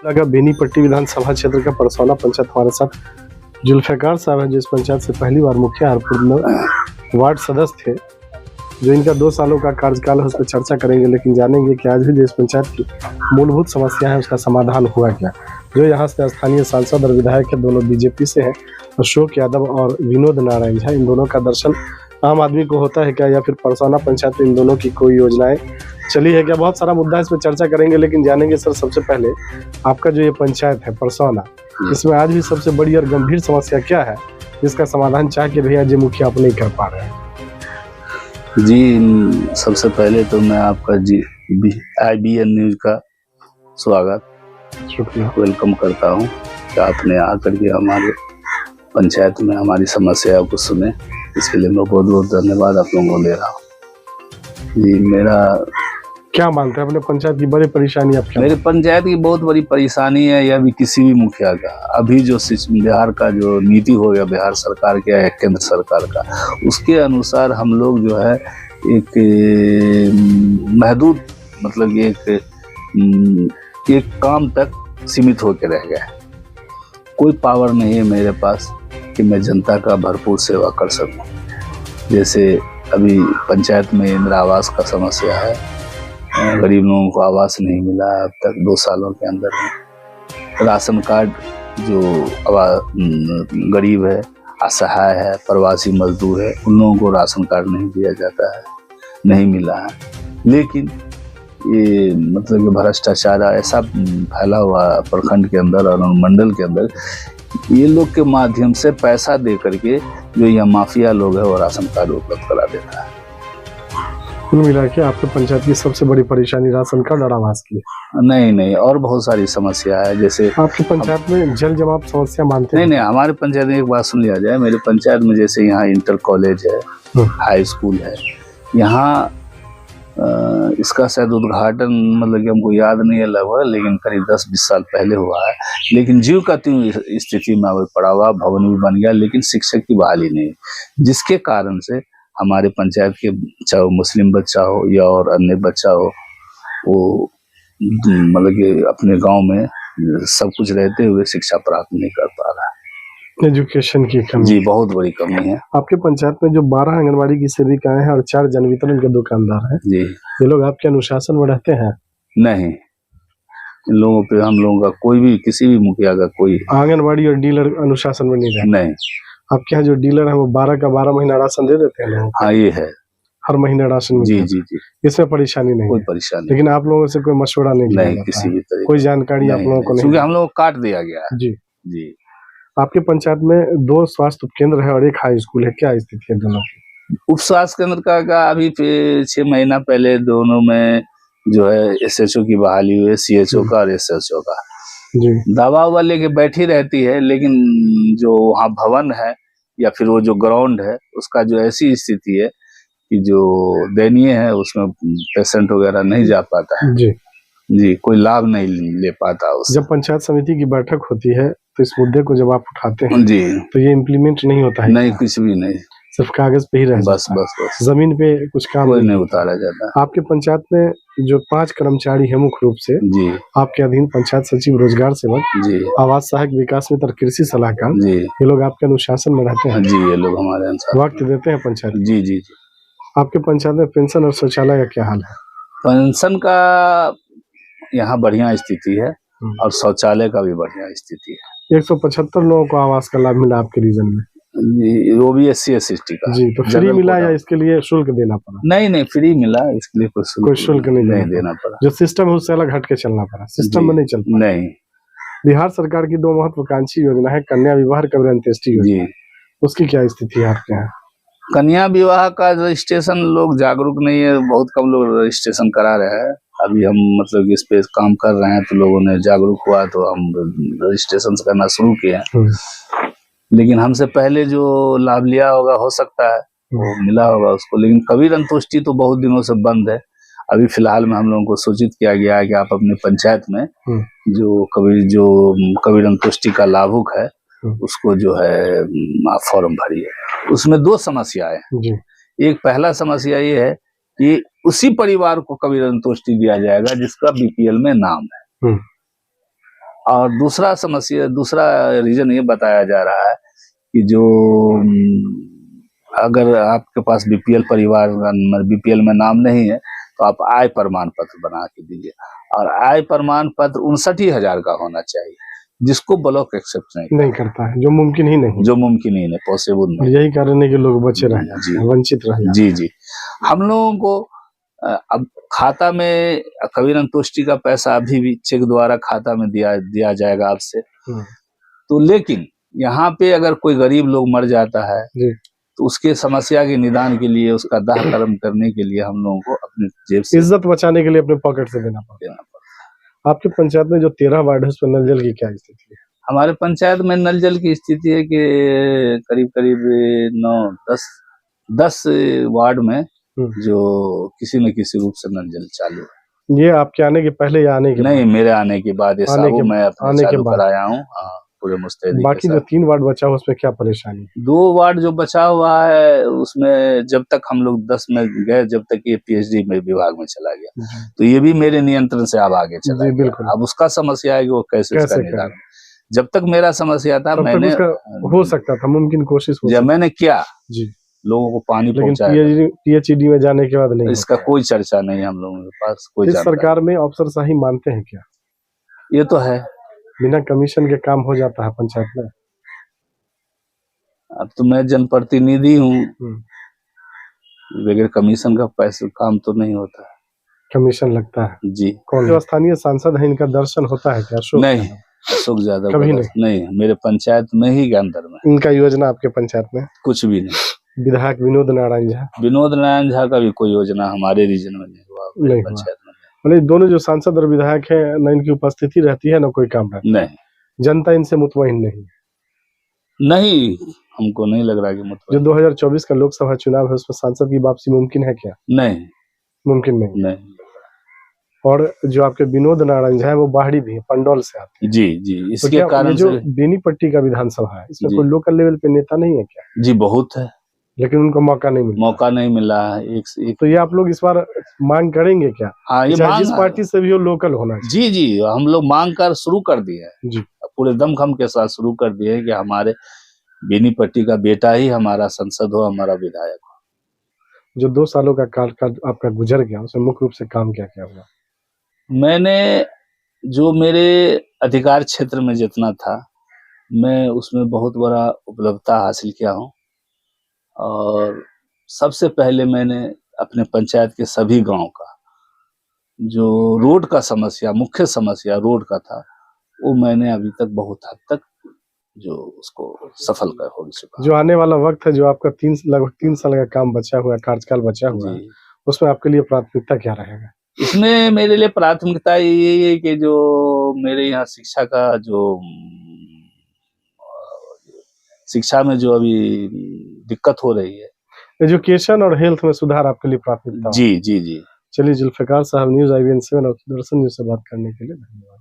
लगा बेनीपट्टी विधानसभा क्षेत्र का परसौला पंचायत हमारे साथ जुल्फिकार साहब है, जिस पंचायत से पहली बार मुखिया और पूर्व वार्ड सदस्य थे। जो इनका 2 सालों का कार्यकाल है उस पर चर्चा करेंगे, लेकिन जानेंगे कि आज भी जिस पंचायत की मूलभूत समस्या है उसका समाधान हुआ क्या। जो यहाँ से स्थानीय सांसद और विधायक है, दोनों बीजेपी से हैं, अशोक यादव और विनोद नारायण झा। इन दोनों का दर्शन आम आदमी को होता है क्या, या फिर परसौला पंचायत में इन दोनों की कोई योजनाएं चली है क्या। बहुत सारा मुद्दा है, इस पर चर्चा करेंगे, लेकिन जानेंगे सर सबसे पहले आपका जो ये पंचायत है परसौला, इसमें आज भी सबसे बड़ी और गंभीर समस्या क्या है जिसका समाधान चाह के भैया जी मुखिया आप नहीं कर पा रहे हैं। जी, सबसे पहले तो मैं आपका IBN न्यूज का स्वागत शुक्रिया, वेलकम करता हूं कि आपने आकर के हमारे पंचायत में हमारी समस्याओं को सुने। इसके लिए मैं बहुत बहुत धन्यवाद आप लोगों को दे रहा हूँ। जी, मेरा क्या मानते हैं अपने पंचायत की बड़ी परेशानी आप क्या? मेरे पंचायत की बहुत बड़ी परेशानी है, या भी किसी भी मुखिया का। अभी जो बिहार का जो नीति हो गया, बिहार सरकार का या केंद्र सरकार का, उसके अनुसार हम लोग जो है एक महदूद मतलब एक काम तक सीमित होकर रह गए। कोई पावर नहीं है मेरे पास कि मैं जनता का भरपूर सेवा कर सकूं। जैसे अभी पंचायत में इंदिरा आवास का समस्या है, गरीब लोगों को आवास नहीं मिला अब तक 2 सालों के अंदर में। राशन कार्ड जो गरीब है, असहाय है, प्रवासी मजदूर है, उन लोगों को राशन कार्ड नहीं दिया जाता है, नहीं मिला है। लेकिन ये मतलब कि भ्रष्टाचार ऐसा फैला हुआ प्रखंड के अंदर और मंडल के अंदर, ये लोग के माध्यम से पैसा दे करके जो यह माफिया लोग है वो राशन कार्ड उपलब्ध करा देता है। कुल मिला के आपके पंचायत की सबसे बड़ी परेशानी राशन कार्ड और आवास की? नहीं, और बहुत सारी समस्या है। जैसे आपकी पंचायत में जल जमाव समस्या मानते हैं? नहीं, हमारे पंचायत में एक बात सुन लिया जाए। मेरे पंचायत में जैसे यहाँ इंटर कॉलेज है, हाई स्कूल है। यहाँ इसका शायद उद्घाटन मतलब कि हमको याद नहीं है लगभग, लेकिन करीब 10-20 साल पहले हुआ है। लेकिन जीव का त्यों स्थिति में अभी पड़ा हुआ, भवन भी बन गया, लेकिन शिक्षक की बहाली नहीं, जिसके कारण से हमारे पंचायत के चाहे मुस्लिम बच्चा हो या और अन्य बच्चा हो, वो मतलब कि अपने गांव में सब कुछ रहते हुए शिक्षा प्राप्त नहीं कर पा रहा है। एजुकेशन की कमी? जी, बहुत बड़ी कमी है। आपके पंचायत में जो 12 आंगनबाड़ी की सेविकाएं हैं और 4 जन वितरण के दुकानदार हैं, जी, ये लोग आपके अनुशासन में रहते हैं? नहीं, इन लोगों पे हम लोगों का कोई भी, किसी भी मुखिया का कोई आंगनबाड़ी और डीलर अनुशासन में नहीं रहते? नहीं। आपके यहाँ जो डीलर है वो 12 का 12 महीना राशन दे देते हैं लोगों को? हाँ, ये है, हर महीने राशन? जी, इसमें परेशानी नहीं? कोई परेशानी लेकिन आप लोगों से कोई मशवरा नहीं किसी भी तरह कोई जानकारी आप लोगों को नहीं? क्योंकि हम लोग काट दिया गया है। जी। आपके पंचायत में 2 स्वास्थ्य उपकेंद्र है और 1 हाई स्कूल है, क्या स्थिति है दोनों की? उप स्वास्थ्य केंद्र का अभी 6 महीना पहले दोनों में जो है SHO की बहाली हुई है, CHO का और SHO का। जी। दवा उवा लेके बैठी रहती है, लेकिन जो वहाँ भवन है या फिर वो जो ग्राउंड है, उसका जो ऐसी स्थिति है कि जो दयनीय है, उसमें पेशेंट वगैरह नहीं जा पाता है। जी, कोई लाभ नहीं ले पाता उससे। जब पंचायत समिति की बैठक होती है तो इस मुद्दे को जब आप उठाते हैं जी, तो ये इम्प्लीमेंट नहीं होता है? नहीं, कुछ भी नहीं, सिर्फ कागज पे ही रह बस जाता है, जमीन पे कुछ काम कोई नहीं उतारा जाता। आपके पंचायत में जो 5 कर्मचारी है मुख्य रूप से जी, आपके अधीन पंचायत सचिव, रोजगार सेवक, जी, आवास सहायक, विकास मित्र, कृषि सलाहकार, जी, ये लोग आपके अनुशासन में रहते हैं? जी, ये लोग हमारे अनुसार वक्त देते हैं पंचायत? जी। आपके पंचायत में पेंशन और शौचालय का क्या हाल है? पेंशन का यहाँ बढ़िया स्थिति है और शौचालय का भी बढ़िया स्थिति है। 175 लोगों को आवास का लाभ मिला आपके रीजन में? वो भी SC/ST का। जी, तो फ्री मिला या इसके लिए शुल्क देना पड़ा? नहीं, फ्री मिला, इसके लिए कोई शुल्क नहीं देना पड़ा। जो सिस्टम है उससे अलग हट के चलना पड़ा, सिस्टम में नहीं चल पड़ा? नहीं। बिहार सरकार की 2 महत्वाकांक्षी योजना है, कन्या विवाह, कबीर अंत्येष्टि योजना, उसकी क्या स्थिति है आपके यहाँ? कन्या विवाह का रजिस्ट्रेशन लोग जागरूक नहीं है, बहुत कम लोग रजिस्ट्रेशन करा रहे हैं। अभी हम मतलब इस पे काम कर रहे हैं, तो लोगों ने जागरूक हुआ तो हम रजिस्ट्रेशन करना शुरू किए हैं। लेकिन हमसे पहले जो लाभ लिया होगा, हो सकता है वो मिला होगा उसको। लेकिन कबीर अंत्येष्टि तो बहुत दिनों से बंद है। अभी फिलहाल में हम लोगों को सूचित किया गया है कि आप अपने पंचायत में जो कबीर अंत्येष्टि का लाभुक है, उसको जो है आप फॉर्म भरिए। उसमें 2 समस्याएं हैं। एक पहला समस्या ये है कि उसी परिवार को कबीर अंत्येष्टि दिया जाएगा जिसका BPL में नाम है। और दूसरा रीजन ये बताया जा रहा है कि जो अगर आपके पास बीपीएल परिवार बीपीएल में नाम नहीं है तो आप आय प्रमाण पत्र बना के दीजिए, और आय प्रमाण पत्र 59,000 का होना चाहिए, जिसको ब्लॉक एक्सेप्ट नहीं करता है, जो मुमकिन ही नहीं, जो मुमकिन ही नहीं, पॉसिबल और नहीं। यही कारण है कि लोग बचे रह जाते हैं, वंचित रह जाते हैं। जी हम लोगों को अब खाता में कबीर अंतोष्टि का पैसा अभी भी चेक द्वारा खाता में दिया जाएगा आपसे। तो लेकिन यहाँ पे अगर कोई गरीब लोग मर जाता है तो उसके समस्या के निदान के लिए, उसका दाह कर्म करने के लिए हम लोगों को अपनी जेब से, इज्जत बचाने के लिए अपने पॉकेट से देना पड़ता है। आपके पंचायत में जो 13 वार्ड है उसमें नल जल की क्या स्थिति है? हमारे पंचायत में नल जल की स्थिति है कि करीब 9-10 वार्ड में जो किसी न किसी रूप से नल जल चालू है। ये आपके आने के पहले या आने के नहीं, मेरे आने के बाद ये साबु मैं अपने चालू कराया हूँ पूरे मुस्तैदी। बाकी जो 3 वार्ड बचा हुआ उसमें क्या परेशानी है? 2 वार्ड जो बचा हुआ है उसमें जब तक हम लोग 10 में गए, जब तक ये पीएचडी में विभाग में चला गया, तो ये भी मेरे नियंत्रण से अब आगे चला गया। अब उसका समस्या है कि वो कैसे इसका निदान। जब तक मेरा समस्या था मैंने हो सकता था, मुमकिन कोशिश जब मैंने किया जी लोगों को पानी पहुंचाया, पीएचडी में जाने के बाद नहीं, इसका कोई चर्चा नहीं है हम लोगों के पास। कोई इस सरकार में अफसरशाही मानते हैं क्या? ये तो है, बिना कमीशन के काम हो जाता है पंचायत में। अब तो मैं जनप्रतिनिधि हूँ, बगैर कमीशन का पैसे काम तो नहीं होता है, कमीशन लगता है जी। कौन जो स्थानीय सांसद है इनका दर्शन होता है क्या? नहीं, अशोक यादव कभी नहीं, मेरे पंचायत में ही के अंदर में। इनका योजना आपके पंचायत में कुछ भी नहीं? विधायक विनोद नारायण झा का भी कोई योजना हमारे रीजन में नहीं हुआ पंचायत में। मतलब दोनों जो सांसद और विधायक है न, इनकी उपस्थिति रहती है ना कोई काम रहता है। नहीं, जनता इनसे मुतमईन नहीं, हमको नहीं लग रहा कि मुतमईन। जो 2024 का लोकसभा चुनाव है उसमें सांसद की वापसी मुमकिन है क्या? नहीं, मुमकिन नहीं। और जो आपके विनोद नारायण झा है वो बाहरी भी है, पंडौल से आते हैं। जी, इसके कारण जो बेनीपट्टी का विधानसभा है इसमें कोई लोकल लेवल पे नेता नहीं है क्या? जी बहुत है, लेकिन उनको मौका नहीं मिला है। एक तो ये आप लोग इस बार मांग करेंगे क्या? हाँ, ये मांग जिस पार्टी से भी हो लोकल होना चाहिए। जी हम लोग मांग कर शुरू कर दिए हैं जी, पूरे दमखम के साथ शुरू कर दिए कि हमारे बेनीपट्टी का बेटा ही हमारा सांसद हो, हमारा विधायक हो। जो 2 सालों का कार्यकाल आपका गुजर गया उसमें मुख्य रूप से काम क्या क्या हुआ? मैंने जो मेरे अधिकार क्षेत्र में जितना था मैं उसमें बहुत बड़ा उपलब्धता हासिल किया हूँ। और सबसे पहले मैंने अपने पंचायत के सभी गांव का जो रोड का समस्या, मुख्य समस्या रोड का था, वो मैंने अभी तक बहुत हद तक जो उसको सफल कर हो चुका। जो आने वाला वक्त है, जो आपका लगभग 3 साल का काम बचा हुआ है, कार्यकाल बचा हुआ है, उसमें आपके लिए प्राथमिकता क्या रहेगा? इसमें मेरे लिए प्राथमिकता यही है कि जो मेरे यहाँ शिक्षा में जो अभी दिक्कत हो रही है, एजुकेशन और हेल्थ में सुधार आपके लिए प्राथमिकता। जी। चलिए जुल्फिकार साहब, न्यूज़ IVN 7 और दूरदर्शन न्यूज़ से बात करने के लिए धन्यवाद।